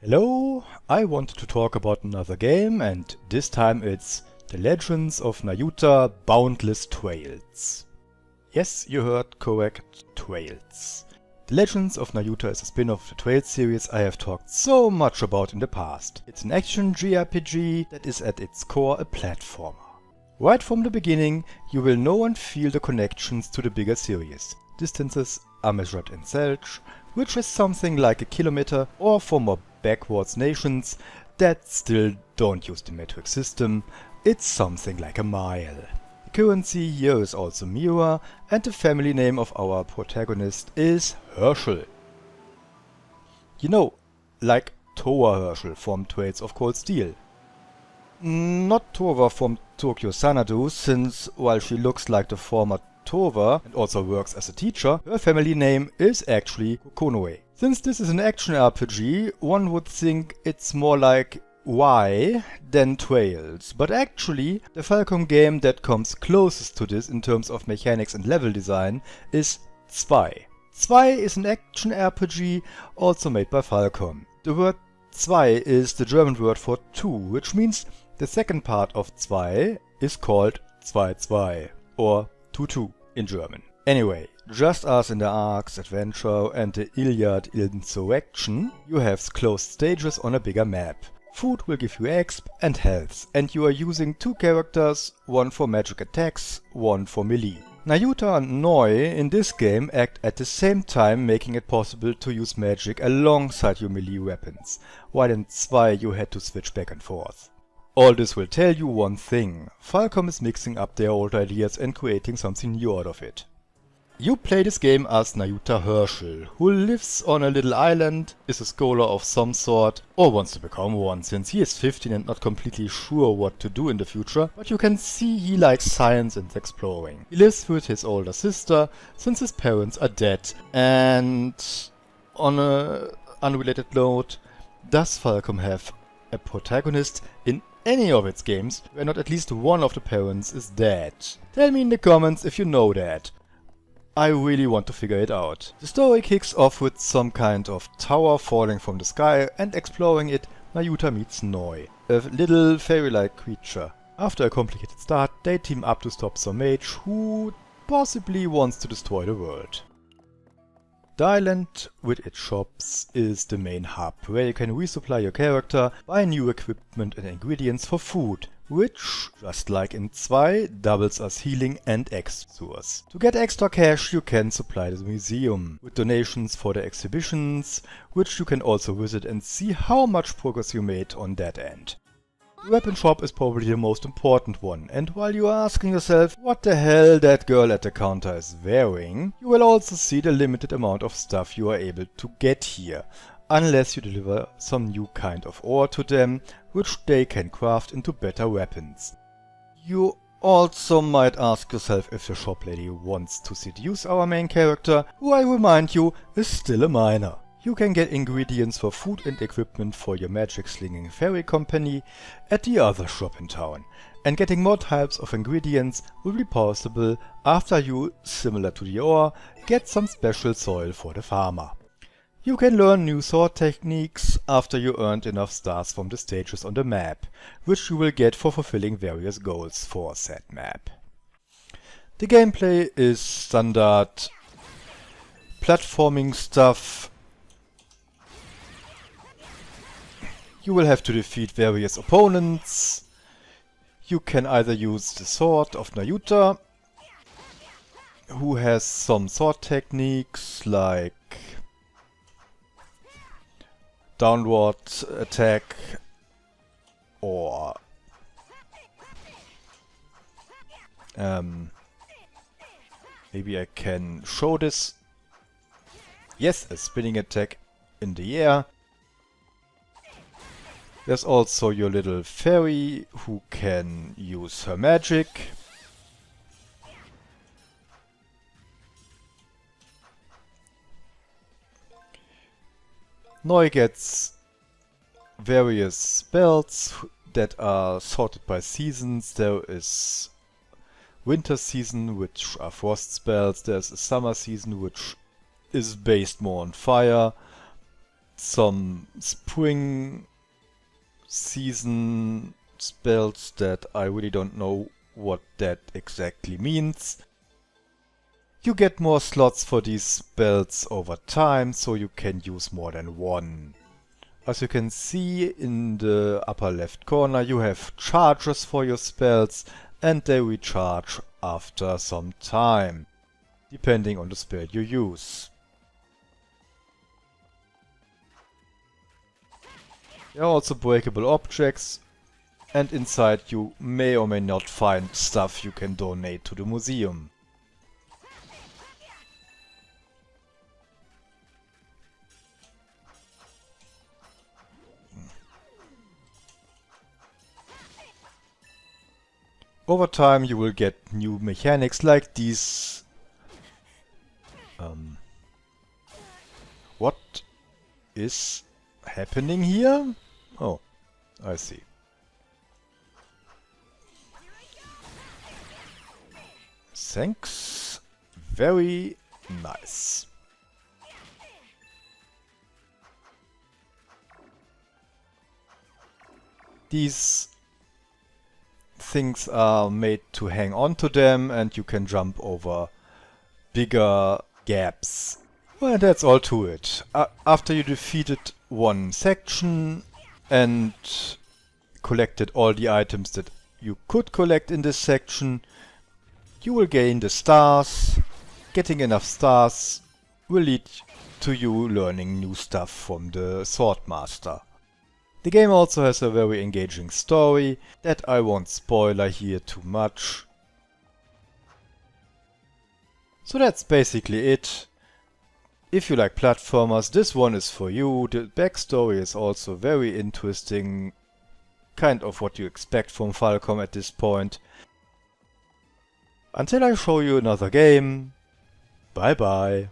Hello, I wanted to talk about another game, and this time it's The Legends of Nayuta Boundless Trails. Yes, you heard correct, Trails. The Legends of Nayuta is a spin-off of the Trails series I have talked so much about in the past. It's an action JRPG that is at its core a platformer. Right from the beginning, you will know and feel the connections to the bigger series. Distances are measured in selch, which is something like a kilometer, or for more backwards nations that still don't use the metric system, it's something like a mile. The currency here is also Mira, and the family name of our protagonist is Herschel. You know, like Towa Herschel from Trails of Cold Steel. Not Towa from Tokyo Xanadu, since while she looks like the former Towa and also works as a teacher, her family name is actually Konoe. Since this is an action RPG, one would think it's more like Y than Trails, but actually the falcom game that comes closest to this in terms of mechanics and level design is Zwei. Zwei is an action RPG also made by Falcom. The word Zwei is the German word for two, which means the second part of Zwei is called Zwei II, or 2-2 in German. Anyway, just as in the Arcs Adventure and the Llyod Insurrection, you have closed stages on a bigger map. Food will give you exp and health, and you are using two characters, one for magic attacks, one for melee. Nayuta and Noi in this game act at the same time, making it possible to use magic alongside your melee weapons, while in Zwei you had to switch back and forth. All this will tell you one thing: Falcom is mixing up their old ideas and creating something new out of it. You play this game as Nayuta Herschel, who lives on a little island, is a scholar of some sort, or wants to become one since he is 15 and not completely sure what to do in the future, but you can see he likes science and exploring. He lives with his older sister, since his parents are dead, and on a unrelated note, does Falcom have a protagonist in any of its games where not at least one of the parents is dead? Tell me in the comments if you know that. I really want to figure it out. The story kicks off with some kind of tower falling from the sky, and exploring it, Nayuta meets Noi, a little fairy-like creature. After a complicated start, they team up to stop some mage who possibly wants to destroy the world. The island with its shops is the main hub, where you can resupply your character, buy new equipment and ingredients for food, which, just like in Zwei, doubles as healing and exp source. To get extra cash you can supply the museum, with donations for the exhibitions, which you can also visit and see how much progress you made on that end. The weapon shop is probably the most important one, and while you are asking yourself what the hell that girl at the counter is wearing, you will also see the limited amount of stuff you are able to get here, unless you deliver some new kind of ore to them, which they can craft into better weapons. You also might ask yourself if the shop lady wants to seduce our main character, who I remind you is still a minor. You can get ingredients for food and equipment for your magic slinging fairy company at the other shop in town, and getting more types of ingredients will be possible after you, similar to the ore, get some special soil for the farmer. You can learn new sword techniques after you earned enough stars from the stages on the map, which you will get for fulfilling various goals for said map. The gameplay is standard platforming stuff. You will have to defeat various opponents. You can either use the sword of Nayuta, who has some sword techniques like downward attack, or maybe I can show this. Yes, a spinning attack in the air. There's also your little fairy who can use her magic. Noi gets various spells that are sorted by seasons. There is winter season, which are frost spells. There's a summer season, which is based more on fire. some spring season spells that I really don't know what that exactly means. You get more slots for these spells over time, so you can use more than one. As you can see in the upper left corner, you have charges for your spells, and they recharge after some time, depending on the spell you use. There are also breakable objects, and inside you may or may not find stuff you can donate to the museum. Over time you will get new mechanics like these. What is happening here? Oh, I see. Thanks. Very nice. These things are made to hang on to them, and you can jump over bigger gaps. Well, that's all to it. After you defeated one section and collected all the items that you could collect in this section, you will gain the stars. Getting enough stars will lead to you learning new stuff from the Swordmaster. The game also has a very engaging story that I won't spoiler here too much. So that's basically it. If you like platformers, this one is for you. The backstory is also very interesting, kind of what you expect from Falcom at this point. Until I show you another game, bye bye.